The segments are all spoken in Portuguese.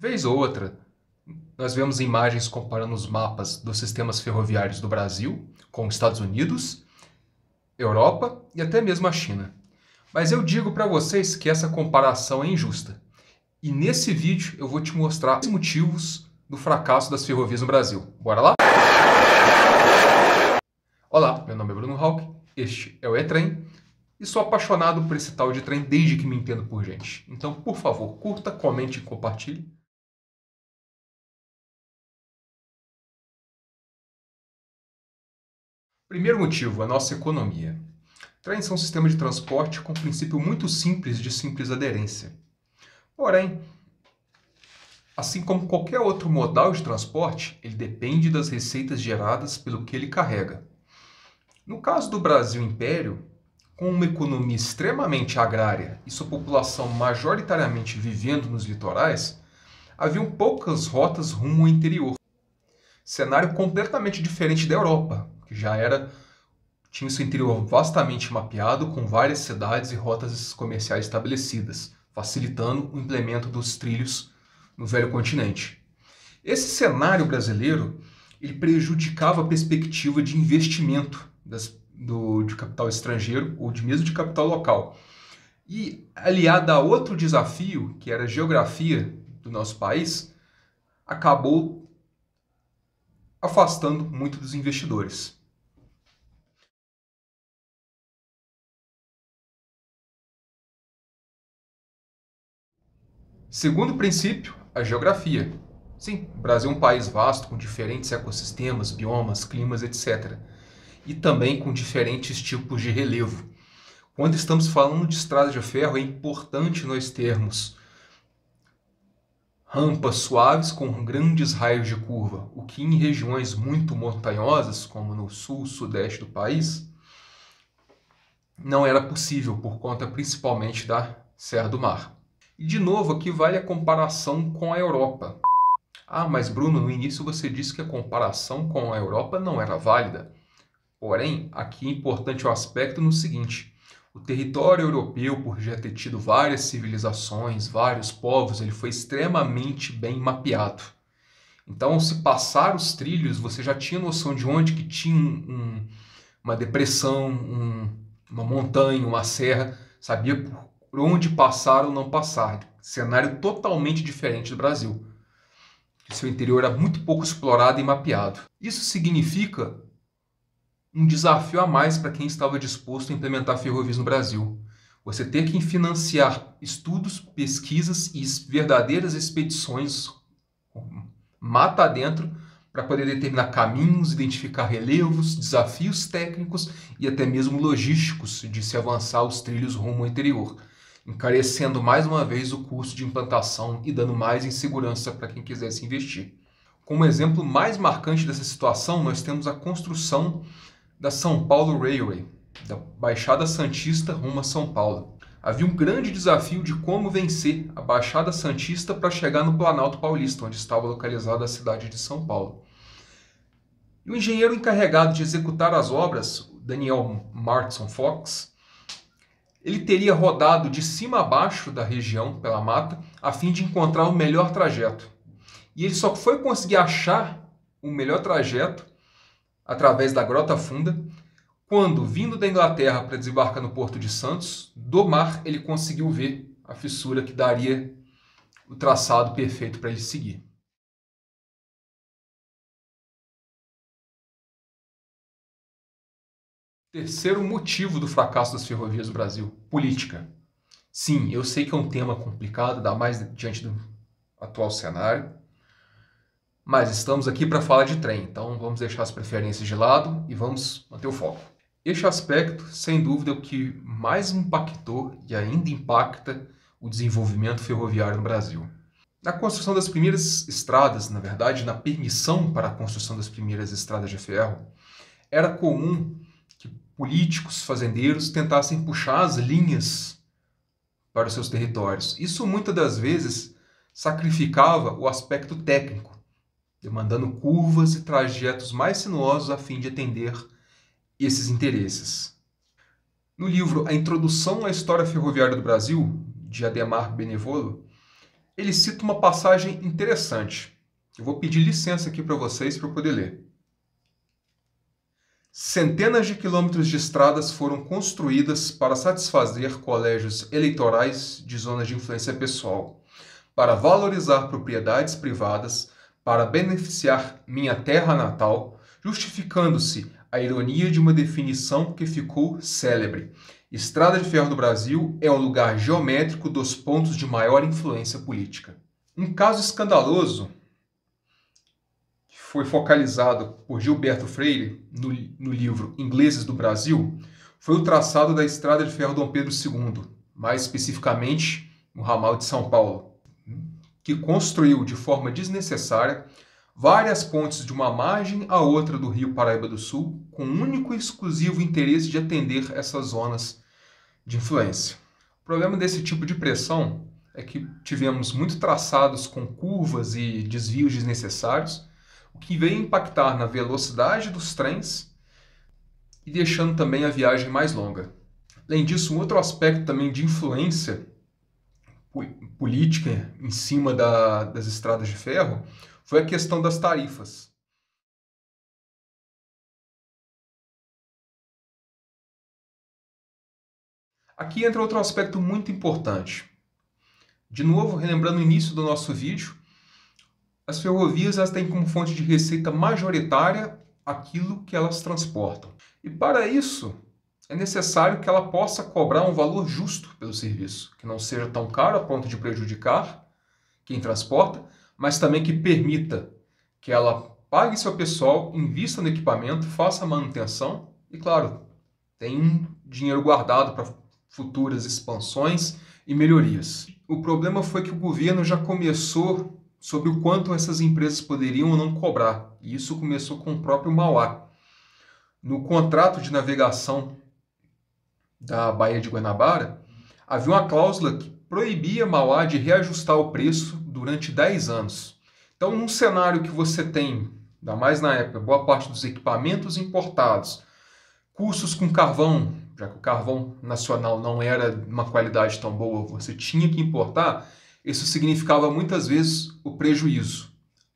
Vez ou outra, nós vemos imagens comparando os mapas dos sistemas ferroviários do Brasil com os Estados Unidos, Europa e até mesmo a China. Mas eu digo para vocês que essa comparação é injusta. E nesse vídeo eu vou te mostrar os motivos do fracasso das ferrovias no Brasil. Bora lá? Olá, meu nome é Bruno Hauck, este é o E-Trem e sou apaixonado por esse tal de trem desde que me entendo por gente. Então, por favor, curta, comente e compartilhe. Primeiro motivo, a nossa economia. Trens são um sistema de transporte com um princípio muito simples de simples aderência. Porém, assim como qualquer outro modal de transporte, ele depende das receitas geradas pelo que ele carrega. No caso do Brasil Império, com uma economia extremamente agrária e sua população majoritariamente vivendo nos litorais, haviam poucas rotas rumo ao interior. Cenário completamente diferente da Europa, que tinha seu interior vastamente mapeado, com várias cidades e rotas comerciais estabelecidas, facilitando o implemento dos trilhos no velho continente. Esse cenário brasileiro ele prejudicava a perspectiva de investimento de capital estrangeiro ou mesmo de capital local. E aliado a outro desafio, que era a geografia do nosso país, acabou afastando muito dos investidores. Segundo princípio, a geografia. Sim, o Brasil é um país vasto, com diferentes ecossistemas, biomas, climas, etc. E também com diferentes tipos de relevo. Quando estamos falando de estrada de ferro, é importante nós termos rampas suaves com grandes raios de curva, o que em regiões muito montanhosas, como no sul, sudeste do país, não era possível por conta principalmente da Serra do Mar. E de novo, aqui vale a comparação com a Europa. Ah, mas Bruno, no início você disse que a comparação com a Europa não era válida. Porém, aqui é importante o aspecto no seguinte: o território europeu, por já ter tido várias civilizações, vários povos, ele foi extremamente bem mapeado. Então, se passar os trilhos, você já tinha noção de onde que tinha uma depressão, uma montanha, uma serra, sabia por onde passar ou não passar. Cenário totalmente diferente do Brasil. Seu interior era muito pouco explorado e mapeado. Isso significa um desafio a mais para quem estava disposto a implementar ferrovias no Brasil. Você ter que financiar estudos, pesquisas e verdadeiras expedições mata adentro para poder determinar caminhos, identificar relevos, desafios técnicos e até mesmo logísticos de se avançar os trilhos rumo ao interior, encarecendo mais uma vez o custo de implantação e dando mais insegurança para quem quisesse investir. Como exemplo mais marcante dessa situação, nós temos a construção da São Paulo Railway, da Baixada Santista rumo a São Paulo. Havia um grande desafio de como vencer a Baixada Santista para chegar no Planalto Paulista, onde estava localizada a cidade de São Paulo. E o engenheiro encarregado de executar as obras, Daniel Martson Fox, ele teria rodado de cima a baixo da região, pela mata, a fim de encontrar o melhor trajeto. E ele só foi conseguir achar o melhor trajeto através da Grota Funda, quando, vindo da Inglaterra para desembarcar no Porto de Santos, do mar ele conseguiu ver a fissura que daria o traçado perfeito para ele seguir. Terceiro motivo do fracasso das ferrovias do Brasil: política. Sim, eu sei que é um tema complicado, ainda mais diante do atual cenário, mas estamos aqui para falar de trem, então vamos deixar as preferências de lado e vamos manter o foco. Este aspecto, sem dúvida, é o que mais impactou e ainda impacta o desenvolvimento ferroviário no Brasil. Na construção das primeiras estradas, na verdade, na permissão para a construção das primeiras estradas de ferro, era comum que políticos, fazendeiros tentassem puxar as linhas para os seus territórios. Isso muitas das vezes sacrificava o aspecto técnico, demandando curvas e trajetos mais sinuosos a fim de atender esses interesses. No livro A Introdução à História Ferroviária do Brasil, de Adhemar Benevolo, ele cita uma passagem interessante. Eu vou pedir licença aqui para vocês para eu poder ler. Centenas de quilômetros de estradas foram construídas para satisfazer colégios eleitorais de zonas de influência pessoal, para valorizar propriedades privadas, para beneficiar minha terra natal, justificando-se a ironia de uma definição que ficou célebre. Estrada de Ferro do Brasil é o lugar geométrico dos pontos de maior influência política. Um caso escandaloso que foi focalizado por Gilberto Freire no livro Ingleses do Brasil foi o traçado da Estrada de Ferro Dom Pedro II, mais especificamente no ramal de São Paulo, que construiu de forma desnecessária várias pontes de uma margem à outra do Rio Paraíba do Sul, com o único e exclusivo interesse de atender essas zonas de influência. O problema desse tipo de pressão é que tivemos muitos traçados com curvas e desvios desnecessários, o que veio impactar na velocidade dos trens e deixando também a viagem mais longa. Além disso, um outro aspecto também de influência política em cima das estradas de ferro foi a questão das tarifas. Aqui entra outro aspecto muito importante. De novo, relembrando o início do nosso vídeo, as ferrovias têm como fonte de receita majoritária aquilo que elas transportam. E para isso, é necessário que ela possa cobrar um valor justo pelo serviço, que não seja tão caro a ponto de prejudicar quem transporta, mas também que permita que ela pague seu pessoal, invista no equipamento, faça a manutenção e, claro, tenha um dinheiro guardado para futuras expansões e melhorias. O problema foi que o governo já começou sobre o quanto essas empresas poderiam ou não cobrar. E isso começou com o próprio Mauá. No contrato de navegação da Baía de Guanabara, havia uma cláusula que proibia Mauá de reajustar o preço durante 10 anos. Então, num cenário que você tem, ainda mais na época, boa parte dos equipamentos importados, custos com carvão, já que o carvão nacional não era de uma qualidade tão boa, você tinha que importar, isso significava muitas vezes o prejuízo.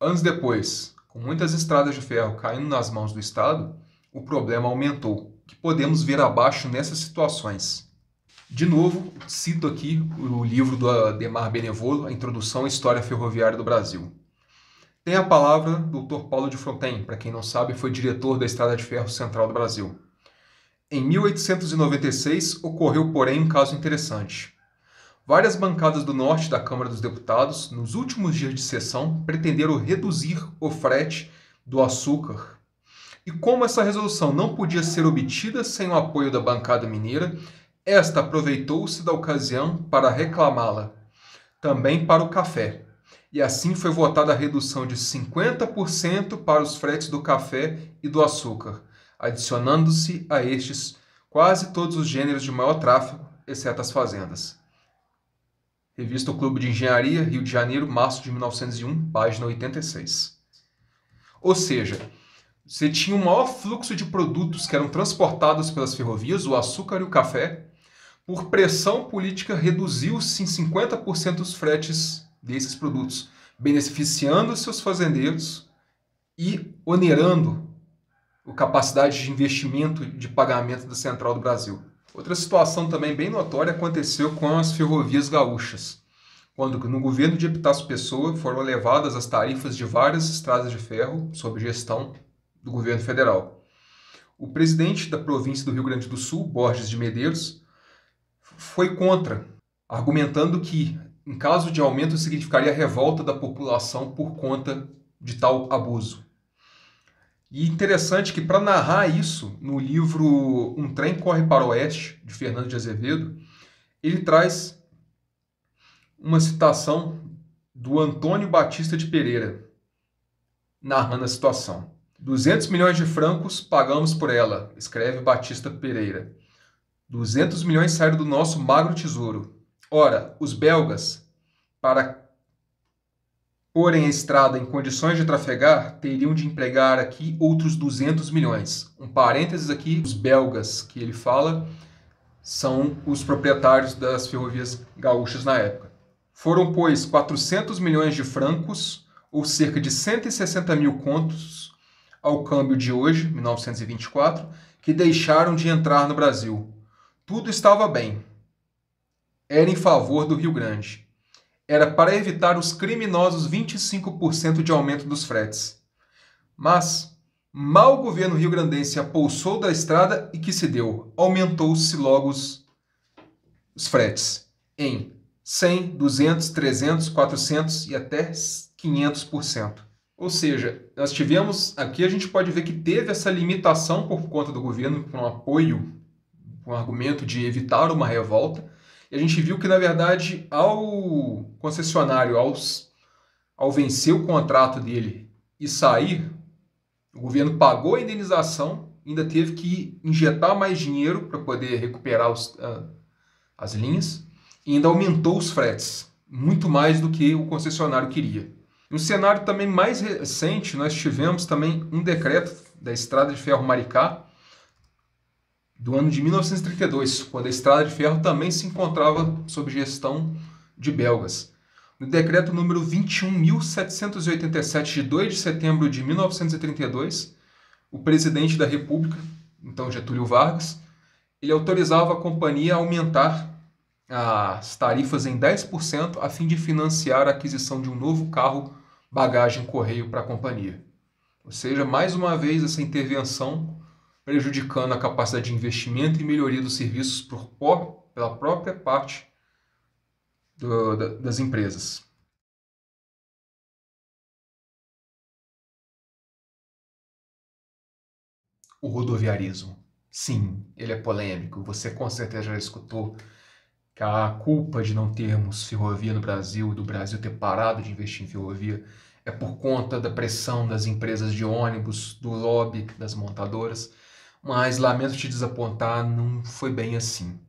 Anos depois, com muitas estradas de ferro caindo nas mãos do Estado, o problema aumentou, que podemos ver abaixo nessas situações. De novo, cito aqui o livro do Adhemar Benevolo, A Introdução à História Ferroviária do Brasil. Tem a palavra do Dr. Paulo de Fronten, para quem não sabe, foi diretor da Estrada de Ferro Central do Brasil. Em 1896, ocorreu, porém, um caso interessante. Várias bancadas do norte da Câmara dos Deputados, nos últimos dias de sessão, pretenderam reduzir o frete do açúcar. E como essa resolução não podia ser obtida sem o apoio da bancada mineira, esta aproveitou-se da ocasião para reclamá-la, também para o café. E assim foi votada a redução de 50% para os fretes do café e do açúcar, adicionando-se a estes quase todos os gêneros de maior tráfego, exceto as fazendas. Revista O Clube de Engenharia, Rio de Janeiro, março de 1901, página 86. Ou seja, você tinha um maior fluxo de produtos que eram transportados pelas ferrovias, o açúcar e o café. Por pressão política, reduziu-se em 50% os fretes desses produtos, beneficiando seus fazendeiros e onerando a capacidade de investimento e de pagamento da Central do Brasil. Outra situação também bem notória aconteceu com as ferrovias gaúchas, quando no governo de Epitácio Pessoa foram elevadas as tarifas de várias estradas de ferro sob gestão do governo federal. O presidente da província do Rio Grande do Sul, Borges de Medeiros, foi contra, argumentando que, em caso de aumento, significaria a revolta da população por conta de tal abuso. E interessante que, para narrar isso, no livro Um Trem Corre para o Oeste, de Fernando de Azevedo, ele traz uma citação do Antônio Batista de Pereira, narrando a situação. 200 milhões de francos pagamos por ela, escreve Batista Pereira. 200 milhões saíram do nosso magro tesouro. Ora, os belgas, para porem a estrada em condições de trafegar, teriam de empregar aqui outros 200 milhões. Um parênteses aqui, os belgas que ele fala são os proprietários das ferrovias gaúchas na época. Foram, pois, 400 milhões de francos, ou cerca de 160 mil contos, ao câmbio de hoje, 1924, que deixaram de entrar no Brasil. Tudo estava bem. Era em favor do Rio Grande. Era para evitar os criminosos 25% de aumento dos fretes. Mas, mal o governo rio-grandense apouçou da estrada e que se deu, aumentou-se logo os fretes em 100, 200, 300, 400 e até 500%. Ou seja, nós tivemos, aqui a gente pode ver que teve essa limitação por conta do governo, com apoio, com o argumento de evitar uma revolta, e a gente viu que, na verdade, ao concessionário, ao vencer o contrato dele e sair, o governo pagou a indenização, ainda teve que injetar mais dinheiro para poder recuperar as linhas, e ainda aumentou os fretes, muito mais do que o concessionário queria. No cenário também mais recente, nós tivemos também um decreto da Estrada de Ferro Maricá, do ano de 1932, quando a Estrada de Ferro também se encontrava sob gestão de belgas. No decreto número 21.787, de 2 de setembro de 1932, o presidente da República, então Getúlio Vargas, ele autorizava a companhia a aumentar as tarifas em 10% a fim de financiar a aquisição de um novo carro bagagem correio para a companhia. Ou seja, mais uma vez essa intervenção prejudicando a capacidade de investimento e melhoria dos serviços pela própria parte das empresas. O rodoviarismo. Sim, ele é polêmico. Você com certeza já escutou que a culpa de não termos ferrovia no Brasil, do Brasil ter parado de investir em ferrovia, é por conta da pressão das empresas de ônibus, do lobby das montadoras. Mas, lamento te desapontar, não foi bem assim.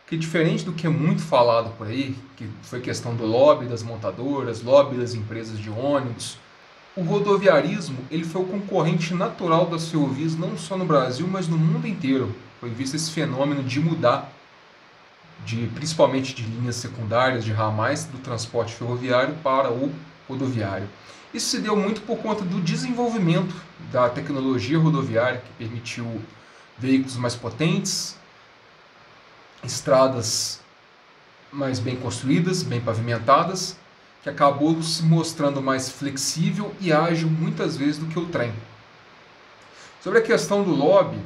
Que diferente do que é muito falado por aí, que foi questão do lobby das montadoras, lobby das empresas de ônibus, o rodoviarismo ele foi o concorrente natural das ferrovias não só no Brasil, mas no mundo inteiro. Foi visto esse fenômeno de mudar, principalmente de linhas secundárias, de ramais do transporte ferroviário para o rodoviário. Isso se deu muito por conta do desenvolvimento da tecnologia rodoviária, que permitiu veículos mais potentes, estradas mais bem construídas, bem pavimentadas, que acabou se mostrando mais flexível e ágil muitas vezes do que o trem. Sobre a questão do lobby,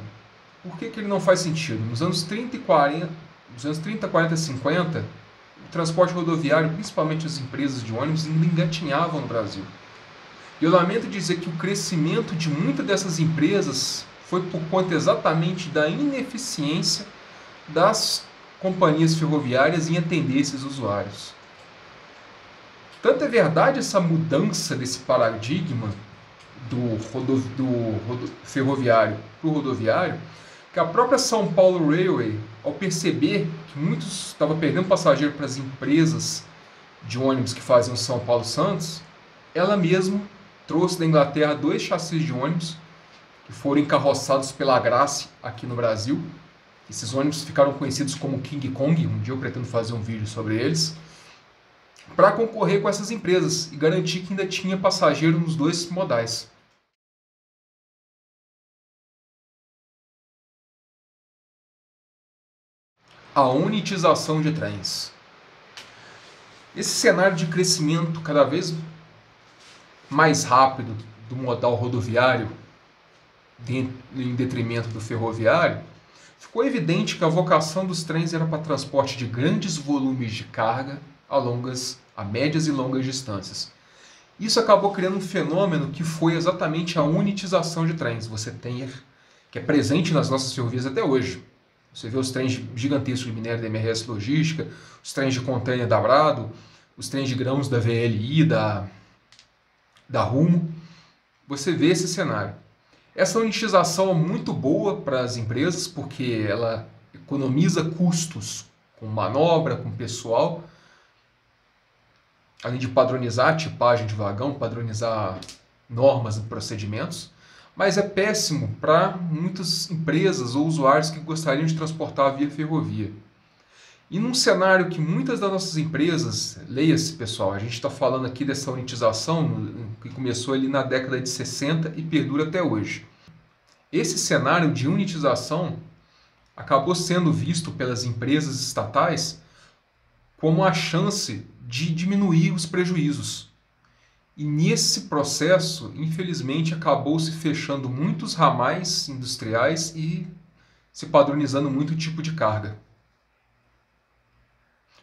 por que ele não faz sentido? Nos anos 30, 40 e 50, o transporte rodoviário, principalmente as empresas de ônibus, ainda engatinhavam no Brasil. E eu lamento dizer que o crescimento de muitas dessas empresas foi por conta exatamente da ineficiência das companhias ferroviárias em atender esses usuários. Tanto é verdade essa mudança desse paradigma do ferroviário para o rodoviário, que a própria São Paulo Railway, ao perceber que muitos estavam perdendo passageiro para as empresas de ônibus que faziam São Paulo-Santos, ela mesma trouxe da Inglaterra 2 chassis de ônibus que foram encarroçados pela Grace aqui no Brasil. Esses ônibus ficaram conhecidos como King Kong, um dia eu pretendo fazer um vídeo sobre eles, para concorrer com essas empresas e garantir que ainda tinha passageiro nos dois modais. A unitização de trens. Esse cenário de crescimento cada vez mais rápido do modal rodoviário em detrimento do ferroviário, ficou evidente que a vocação dos trens era para transporte de grandes volumes de carga a médias e longas distâncias. Isso acabou criando um fenômeno que foi exatamente a unitização de trens. Você tem, que é presente nas nossas ferrovias até hoje. Você vê os trens gigantescos de minério da MRS Logística, os trens de contêiner da Brado, os trens de grãos da VLI, da Rumo. Você vê esse cenário. Essa unitização é muito boa para as empresas porque ela economiza custos com manobra, com pessoal, além de padronizar a tipagem de vagão, padronizar normas e procedimentos, mas é péssimo para muitas empresas ou usuários que gostariam de transportar via ferrovia. E num cenário que muitas das nossas empresas, leia-se pessoal, a gente está falando aqui dessa unitização que começou ali na década de 60 e perdura até hoje. Esse cenário de unitização acabou sendo visto pelas empresas estatais como a chance de diminuir os prejuízos. E nesse processo, infelizmente, acabou se fechando muitos ramais industriais e se padronizando muito tipo de carga.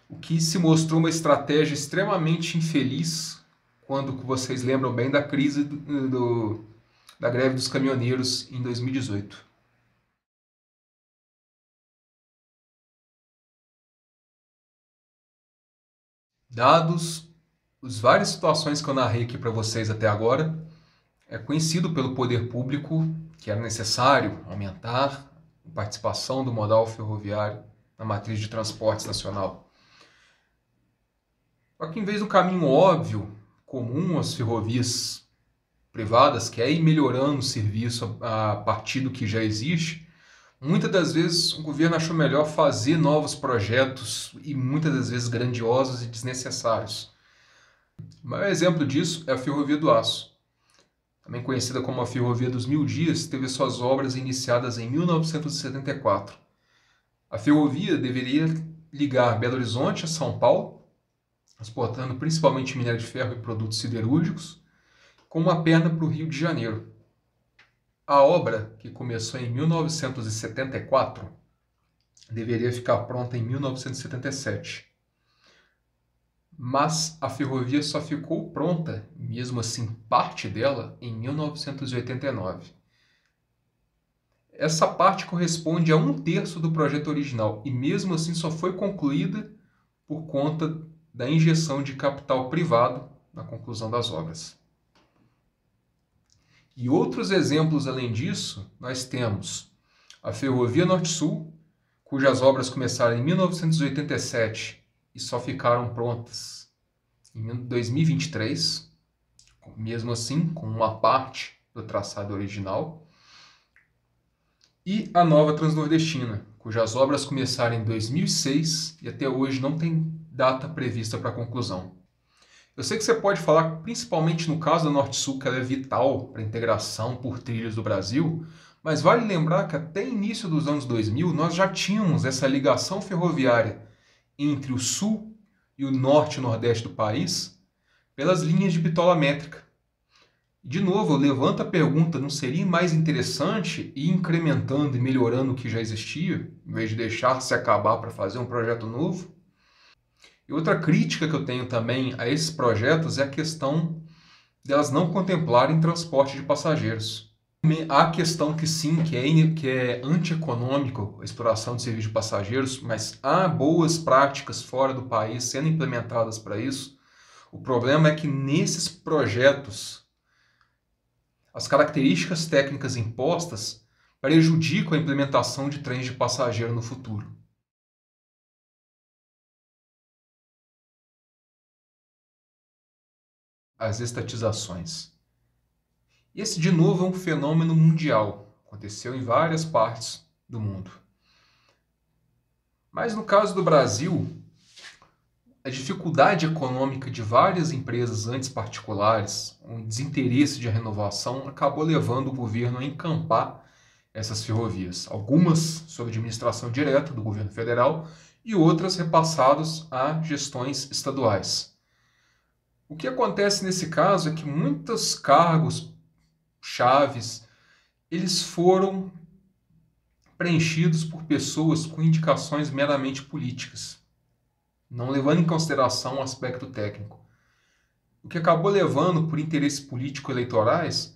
O que se mostrou uma estratégia extremamente infeliz quando vocês lembram bem da crise da greve dos caminhoneiros em 2018. Dados as várias situações que eu narrei aqui para vocês até agora, é conhecido pelo poder público que era necessário aumentar a participação do modal ferroviário na matriz de transportes nacional. Só que em vez do caminho óbvio, comum às ferrovias privadas, que é ir melhorando o serviço a partir do que já existe, muitas das vezes o governo achou melhor fazer novos projetos e muitas das vezes grandiosos e desnecessários. O maior exemplo disso é a Ferrovia do Aço. Também conhecida como a Ferrovia dos Mil Dias, teve suas obras iniciadas em 1974. A ferrovia deveria ligar Belo Horizonte a São Paulo, transportando principalmente minério de ferro e produtos siderúrgicos, com uma perna para o Rio de Janeiro. A obra, que começou em 1974, deveria ficar pronta em 1977. Mas a ferrovia só ficou pronta, mesmo assim parte dela, em 1989. Essa parte corresponde a 1/3 do projeto original e mesmo assim só foi concluída por conta da injeção de capital privado na conclusão das obras. E outros exemplos além disso, nós temos a Ferrovia Norte-Sul, cujas obras começaram em 1987 e só ficaram prontas em 2023, mesmo assim com uma parte do traçado original. E a Nova Transnordestina, cujas obras começaram em 2006 e até hoje não tem data prevista para conclusão. Eu sei que você pode falar, principalmente no caso da Norte-Sul, que ela é vital para a integração por trilhos do Brasil, mas vale lembrar que até início dos anos 2000 nós já tínhamos essa ligação ferroviária entre o sul e o norte e nordeste do país pelas linhas de bitola métrica. De novo, eu levanto a pergunta, não seria mais interessante ir incrementando e melhorando o que já existia, em vez de deixar se acabar para fazer um projeto novo? E outra crítica que eu tenho também a esses projetos é a questão delas não contemplarem transporte de passageiros. Há a questão que sim, que é antieconômico a exploração de serviço de passageiros, mas há boas práticas fora do país sendo implementadas para isso. O problema é que nesses projetos, as características técnicas impostas prejudicam a implementação de trens de passageiro no futuro. As estatizações. Esse, de novo, é um fenômeno mundial. Aconteceu em várias partes do mundo. Mas no caso do Brasil, a dificuldade econômica de várias empresas antes particulares, um desinteresse de renovação, acabou levando o governo a encampar essas ferrovias. Algumas sob administração direta do governo federal e outras repassadas a gestões estaduais. O que acontece nesse caso é que muitos cargos chaves, eles foram preenchidos por pessoas com indicações meramente políticas, não levando em consideração o aspecto técnico. O que acabou levando, por interesses político-eleitorais,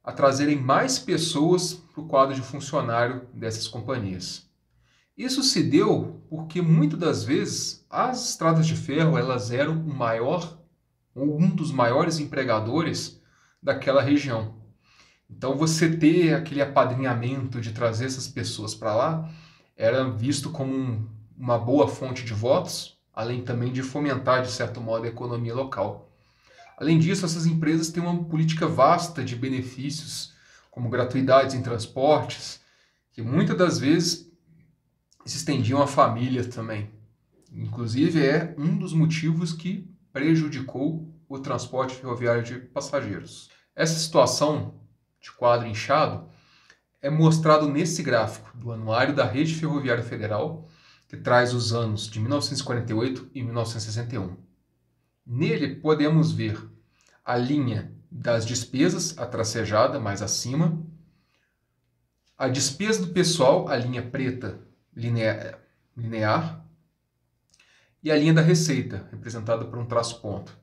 a trazerem mais pessoas para o quadro de funcionário dessas companhias. Isso se deu porque, muitas das vezes, as estradas de ferro elas eram o maior ou um dos maiores empregadores daquela região. Então, você ter aquele apadrinhamento de trazer essas pessoas para lá era visto como uma boa fonte de votos, além também de fomentar, de certo modo, a economia local. Além disso, essas empresas têm uma política vasta de benefícios, como gratuidades em transportes, que muitas das vezes se estendiam à família também. Inclusive, é um dos motivos que prejudicou o transporte ferroviário de passageiros. Essa situação de quadro inchado é mostrado nesse gráfico do Anuário da Rede Ferroviária Federal, que traz os anos de 1948 e 1961. Nele podemos ver a linha das despesas, a tracejada mais acima, a despesa do pessoal, a linha preta linear, e a linha da receita, representada por um traço-ponto.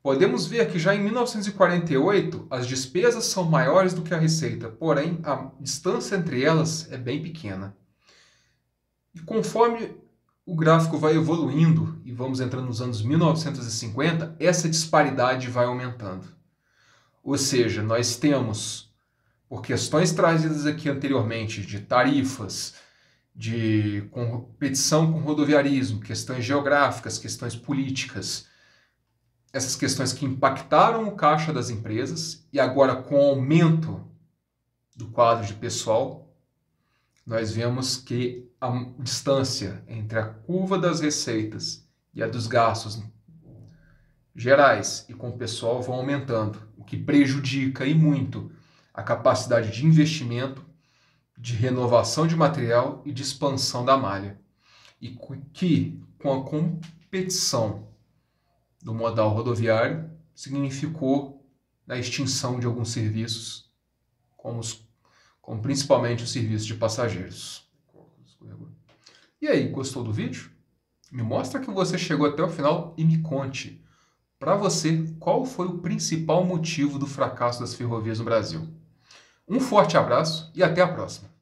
Podemos ver que já em 1948 as despesas são maiores do que a receita, porém a distância entre elas é bem pequena. E conforme o gráfico vai evoluindo e vamos entrando nos anos 1950, essa disparidade vai aumentando. Ou seja, nós temos, por questões trazidas aqui anteriormente, de tarifas, de competição com rodoviarismo, questões geográficas, questões políticas, essas questões que impactaram o caixa das empresas, e agora com o aumento do quadro de pessoal, nós vemos que a distância entre a curva das receitas e a dos gastos gerais e com o pessoal vão aumentando, o que prejudica e muito a capacidade de investimento, de renovação de material e de expansão da malha. E que, com a competição do modal rodoviário, significou a extinção de alguns serviços, como principalmente o serviço de passageiros. E aí, gostou do vídeo? Me mostra que você chegou até o final e me conte, para você, qual foi o principal motivo do fracasso das ferrovias no Brasil. Um forte abraço e até a próxima!